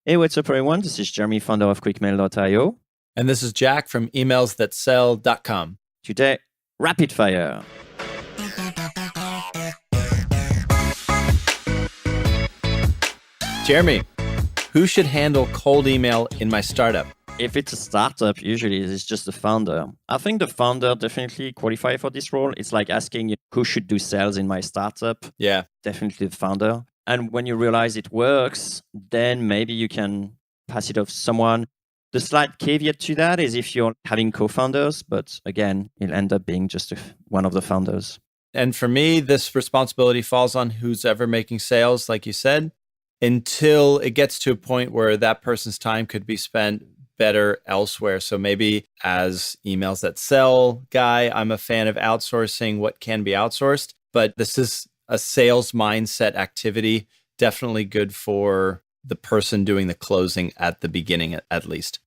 Hey, what's up, everyone? This is Jeremy, founder of QuickMail.io. And this is Jack from emailsthatsell.com. Today, rapid fire. Jeremy, who should handle cold email in my startup? If it's a startup, usually it's just the founder. I think the founder definitely qualify for this role. It's like asking who should do sales in my startup. Yeah. Definitely the founder. And when you realize it works, then maybe you can pass it off to someone. The slight caveat to that is if you're having co-founders, but again, it'll end up being just one of the founders. And for me, this responsibility falls on who's ever making sales, like you said, until it gets to a point where that person's time could be spent better elsewhere. So maybe as emails that sell guy, I'm a fan of outsourcing what can be outsourced, but this is a sales mindset activity, definitely good for the person doing the closing at the beginning, at least.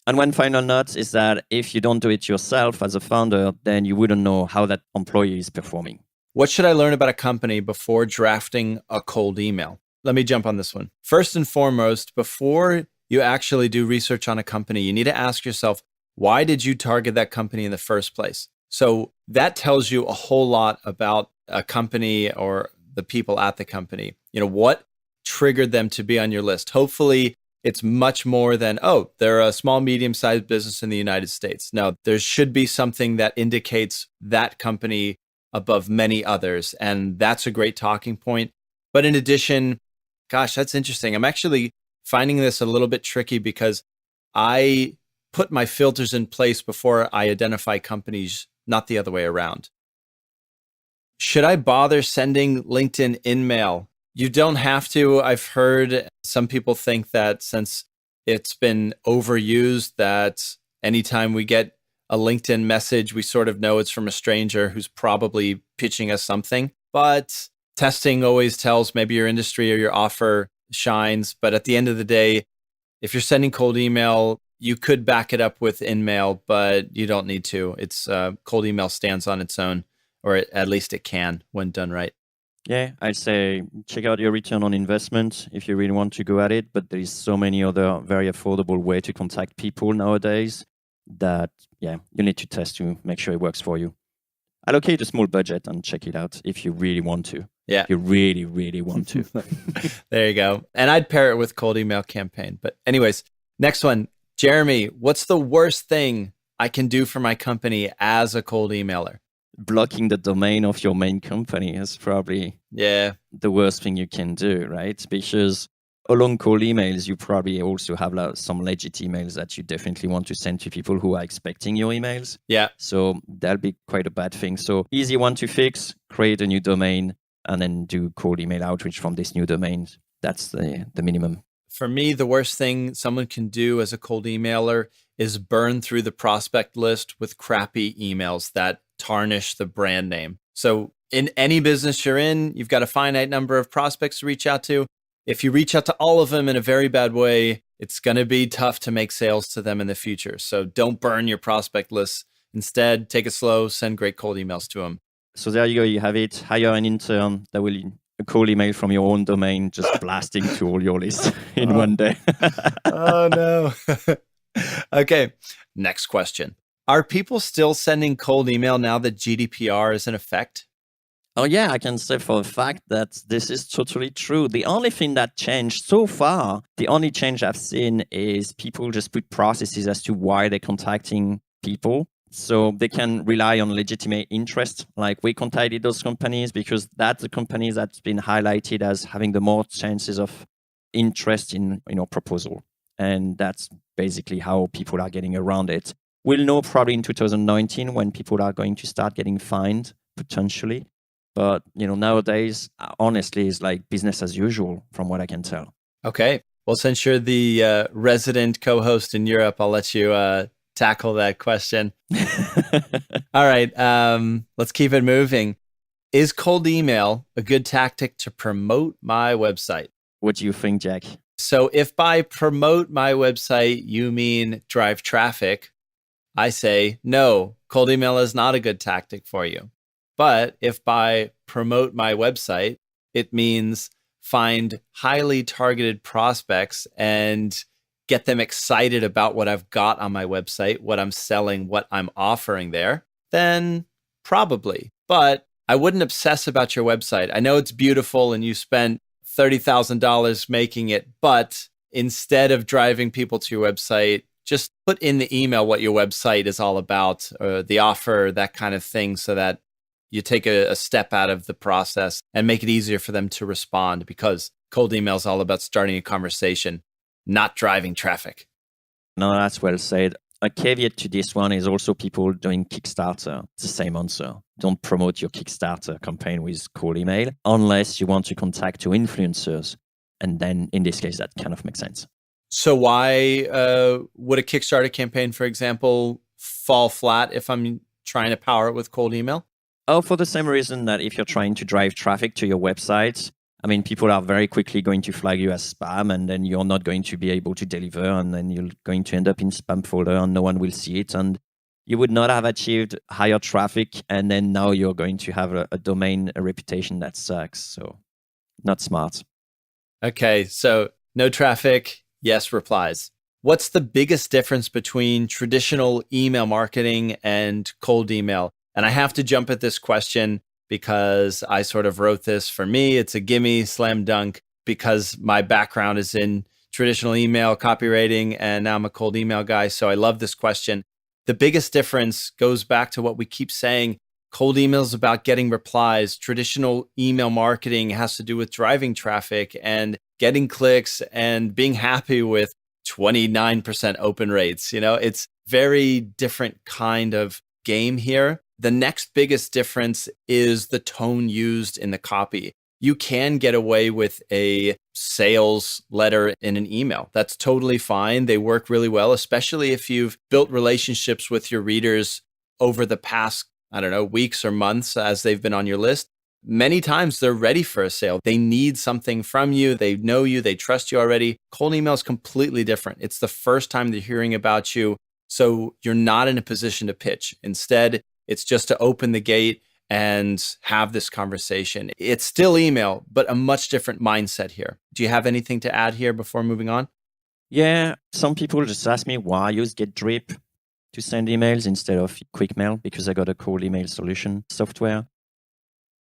And one final note is that if you don't do it yourself as a founder, then you wouldn't know how that employee is performing. What should I learn about a company before drafting a cold email? Let me jump on this one. First and foremost, before you actually do research on a company, you need to ask yourself, why did you target that company in the first place? So that tells you a whole lot about a company or the people at the company. You know, what triggered them to be on your list? Hopefully, it's much more than, oh, they're a small, medium-sized business in the United States. No, there should be something that indicates that company above many others. And that's a great talking point. But in addition, gosh, that's interesting. I'm actually finding this a little bit tricky because I put my filters in place before I identify companies, not the other way around. Should I bother sending LinkedIn InMail? You don't have to. I've heard some people think that since it's been overused, that anytime we get a LinkedIn message, we sort of know it's from a stranger who's probably pitching us something. But testing always tells maybe your industry or your offer shines. But at the end of the day, if you're sending cold email, you could back it up with InMail, but you don't need to. It's cold email stands on its own, or at least it can when done right. Yeah, I'd say check out your return on investment if you really want to go at it. But there is so many other very affordable way to contact people nowadays that, you need to test to make sure it works for you. Allocate a small budget and check it out if you really want to. Yeah. If you really, really want to. There you go. And I'd pair it with cold email campaign. But anyways, next one. Jeremy, what's the worst thing I can do for my company as a cold emailer? Blocking the domain of your main company is probably the worst thing you can do, right? Because along cold emails, you probably also have some legit emails that you definitely want to send to people who are expecting your emails. Yeah. So that'll be quite a bad thing. So easy one to fix, create a new domain, and then do cold email outreach from this new domain. That's the minimum. For me, the worst thing someone can do as a cold emailer is burn through the prospect list with crappy emails that tarnish the brand name. So in any business you're in, you've got a finite number of prospects to reach out to. If you reach out to all of them in a very bad way, it's going to be tough to make sales to them in the future. So don't burn your prospect list. Instead, take it slow, send great cold emails to them. So there you go. You have it. Hire an intern that will a cold email from your own domain, just blasting to all your lists in one day. Oh, no. Okay. Next question. Are people still sending cold email now that GDPR is in effect? Oh, yeah, I can say for a fact that this is totally true. The only thing that changed so far, the only change I've seen is people just put processes as to why they're contacting people. So they can rely on legitimate interest. Like we contacted those companies because that's the companies that's been highlighted as having the more chances of interest in proposal. And that's basically how people are getting around it. We'll know probably in 2019 when people are going to start getting fined, potentially. But nowadays, honestly, it's like business as usual from what I can tell. Okay. Well, since you're the resident co-host in Europe, I'll let you tackle that question. All right. Let's keep it moving. Is cold email a good tactic to promote my website? What do you think, Jack? So if by promote my website, you mean drive traffic, I say, no, cold email is not a good tactic for you. But if by promote my website, it means find highly targeted prospects and get them excited about what I've got on my website, what I'm selling, what I'm offering there, then probably. But I wouldn't obsess about your website. I know it's beautiful and you spent $30,000 making it, but instead of driving people to your website, just put in the email what your website is all about, or the offer, that kind of thing, so that you take a step out of the process and make it easier for them to respond, because cold email is all about starting a conversation, not driving traffic. No, that's well said. A caveat to this one is also people doing Kickstarter. It's the same answer. Don't promote your Kickstarter campaign with cold email unless you want to contact your influencers. And then in this case, that kind of makes sense. So why would a Kickstarter campaign, for example, fall flat if I'm trying to power it with cold email? Oh, for the same reason that if you're trying to drive traffic to your website, I mean, people are very quickly going to flag you as spam, and then you're not going to be able to deliver, and then you're going to end up in spam folder and no one will see it. And you would not have achieved higher traffic, and then now you're going to have a domain, a reputation that sucks. So not smart. Okay, so no traffic, yes replies. What's the biggest difference between traditional email marketing and cold email? And I have to jump at this question because I sort of wrote this. For me, it's a gimme, slam dunk, because my background is in traditional email copywriting and now I'm a cold email guy. So I love this question. The biggest difference goes back to what we keep saying. Cold email is about getting replies. Traditional email marketing has to do with driving traffic and getting clicks and being happy with 29% open rates. You know, it's very different kind of game here. The next biggest difference is the tone used in the copy. You can get away with a sales letter in an email. That's totally fine. They work really well, especially if you've built relationships with your readers over the past, weeks or months as they've been on your list. Many times they're ready for a sale. They need something from you. They know you. They trust you already. Cold email is completely different. It's the first time they're hearing about you. So you're not in a position to pitch. Instead, it's just to open the gate and have this conversation. It's still email, but a much different mindset here. Do you have anything to add here before moving on? Yeah, some people just ask me why I use GetDrip to send emails instead of QuickMail, because I got a cold email solution software.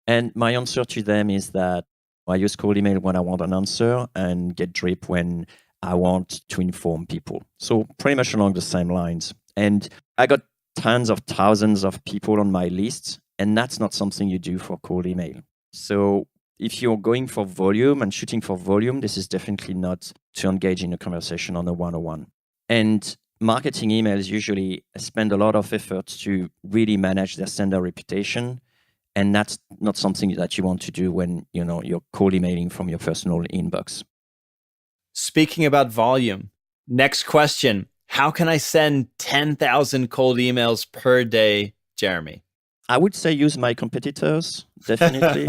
And my answer to them is that I use cold email when I want an answer and GetDrip when I want to inform people. So pretty much along the same lines. And I got tens of thousands of people on my list, and that's not something you do for cold email. So if you're going for volume and shooting for volume, this is definitely not to engage in a conversation on a one-on-one. And marketing emails usually spend a lot of effort to really manage their sender reputation, and that's not something that you want to do when you're cold emailing from your personal inbox. Speaking about volume, next question. How can I send 10,000 cold emails per day, Jeremy? I would say use my competitors, definitely.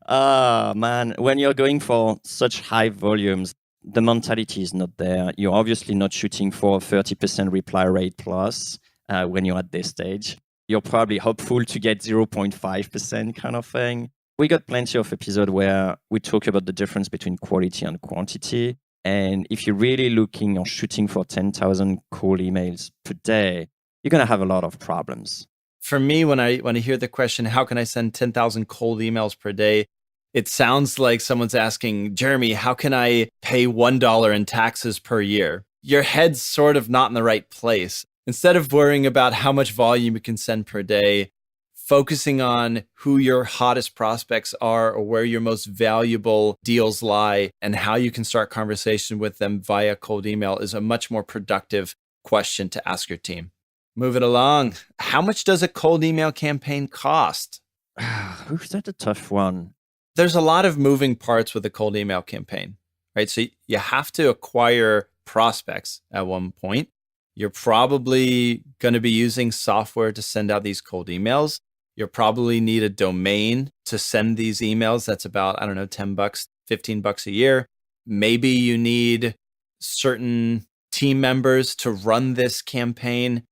Man, when you're going for such high volumes, the mentality is not there. You're obviously not shooting for 30% reply rate plus when you're at this stage. You're probably hopeful to get 0.5% kind of thing. We got plenty of episodes where we talk about the difference between quality and quantity. And if you're really looking or shooting for 10,000 cold emails per day, you're going to have a lot of problems. For me, when I hear the question, how can I send 10,000 cold emails per day? It sounds like someone's asking, Jeremy, how can I pay $1 in taxes per year? Your head's sort of not in the right place. Instead of worrying about how much volume you can send per day, focusing on who your hottest prospects are or where your most valuable deals lie and how you can start conversation with them via cold email is a much more productive question to ask your team. Moving along. How much does a cold email campaign cost? Is that a tough one? There's a lot of moving parts with a cold email campaign, right? So you have to acquire prospects at one point. You're probably going to be using software to send out these cold emails. You'll probably need a domain to send these emails. That's about, $10, $15 a year. Maybe you need certain team members to run this campaign.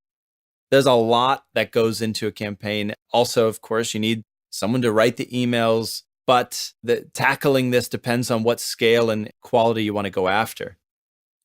There's a lot that goes into a campaign. Also, of course, you need someone to write the emails, but tackling this depends on what scale and quality you want to go after.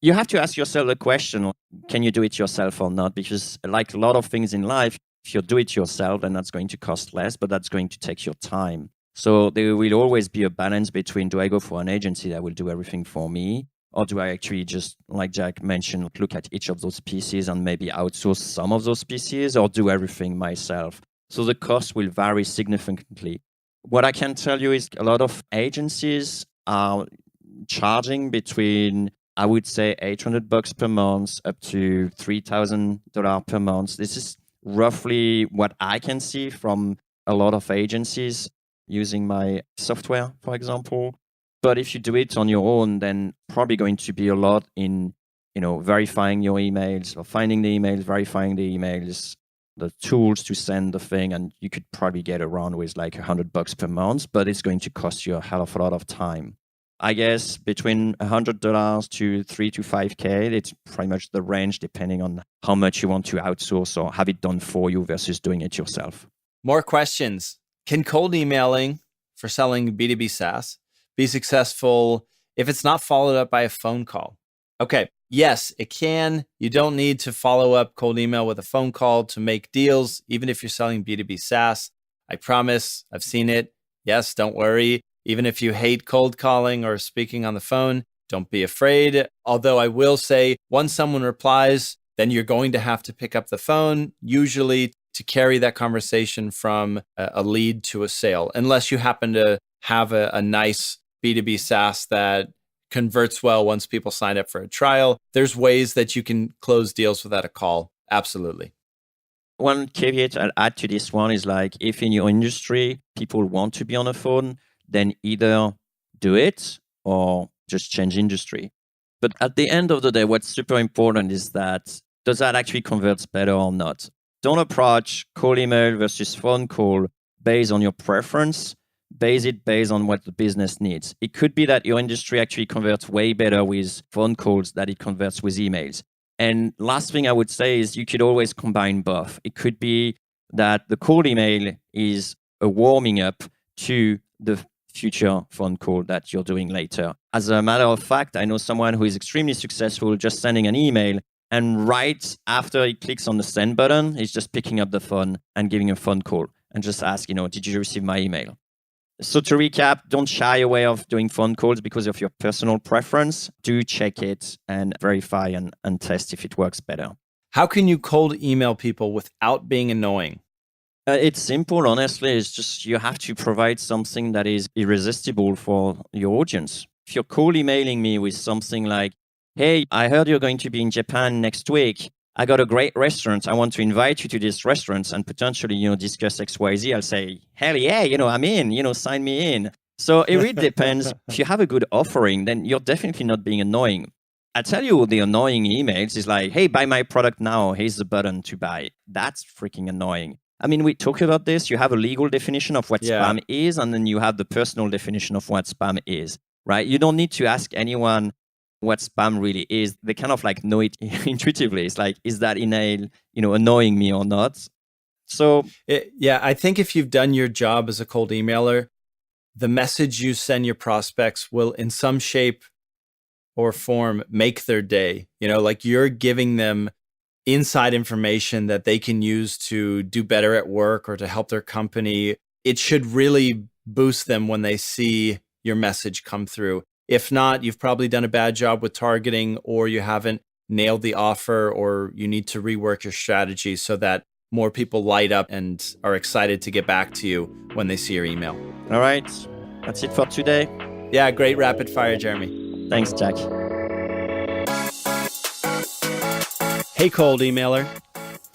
You have to ask yourself the question, can you do it yourself or not? Because like a lot of things in life, if you do it yourself, then that's going to cost less, but that's going to take your time. So there will always be a balance between, do I go for an agency that will do everything for me? Or do I actually just, like Jack mentioned, look at each of those pieces and maybe outsource some of those pieces or do everything myself? So the cost will vary significantly. What I can tell you is a lot of agencies are charging between, I would say, $800 per month up to $3,000 per month. This is roughly what I can see from a lot of agencies using my software, for example. But if you do it on your own, then probably going to be a lot in, verifying your emails or finding the emails, verifying the emails, the tools to send the thing. And you could probably get around with like $100 per month, but it's going to cost you a hell of a lot of time. I guess between $100 to $3,000 to $5,000, it's pretty much the range depending on how much you want to outsource or have it done for you versus doing it yourself. More questions. Can cold emailing for selling B2B SaaS be successful if it's not followed up by a phone call? Okay, yes, it can. You don't need to follow up cold email with a phone call to make deals, even if you're selling B2B SaaS. I promise, I've seen it. Yes, don't worry. Even if you hate cold calling or speaking on the phone, don't be afraid. Although I will say, once someone replies, then you're going to have to pick up the phone, usually to carry that conversation from a lead to a sale, unless you happen to have a nice B2B SaaS that converts well once people sign up for a trial. There's ways that you can close deals without a call. Absolutely. One caveat I'll add to this one is like, if in your industry, people want to be on a phone, then either do it or just change industry. But at the end of the day, what's super important is that, does that actually convert better or not? Don't approach cold email versus phone call based on your preference. Base it based on what the business needs. It could be that your industry actually converts way better with phone calls than it converts with emails. And last thing I would say is you could always combine both. It could be that the cold email is a warming up to the future phone call that you're doing later. As a matter of fact, I know someone who is extremely successful just sending an email, and right after he clicks on the send button, he's just picking up the phone and giving a phone call and just ask, did you receive my email? So to recap, don't shy away of doing phone calls because of your personal preference. Do check it and verify and test if it works better. How can you cold email people without being annoying? It's simple, honestly. It's just you have to provide something that is irresistible for your audience. If you're cold emailing me with something like, hey, I heard you're going to be in Japan next week. I got a great restaurant. I want to invite you to this restaurant and potentially, discuss XYZ. I'll say, hell yeah, I'm in, sign me in. So it really depends. If you have a good offering, then you're definitely not being annoying. I tell you, the annoying emails is like, hey, buy my product now. Here's the button to buy. That's freaking annoying. I mean, we talked about this. You have a legal definition of what spam is, and then you have the personal definition of what spam is, right? You don't need to ask anyone what spam really is. They kind of like know it intuitively. It's like, is that email, annoying me or not? So I think if you've done your job as a cold emailer, the message you send your prospects will in some shape or form make their day. Like you're giving them inside information that they can use to do better at work or to help their company. It should really boost them when they see your message come through. If not, you've probably done a bad job with targeting, or you haven't nailed the offer, or you need to rework your strategy so that more people light up and are excited to get back to you when they see your email. All right. That's it for today. Yeah, great rapid fire, Jeremy. Thanks, Jack. Hey, cold emailer.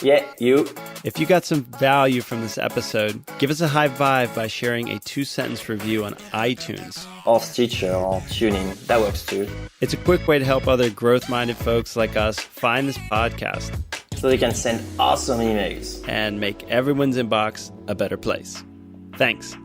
Yeah, you. If you got some value from this episode, give us a high vibe by sharing a 2-sentence review on iTunes. Or Stitcher or Tuning. That works too. It's a quick way to help other growth-minded folks like us find this podcast. So they can send awesome emails. And make everyone's inbox a better place. Thanks.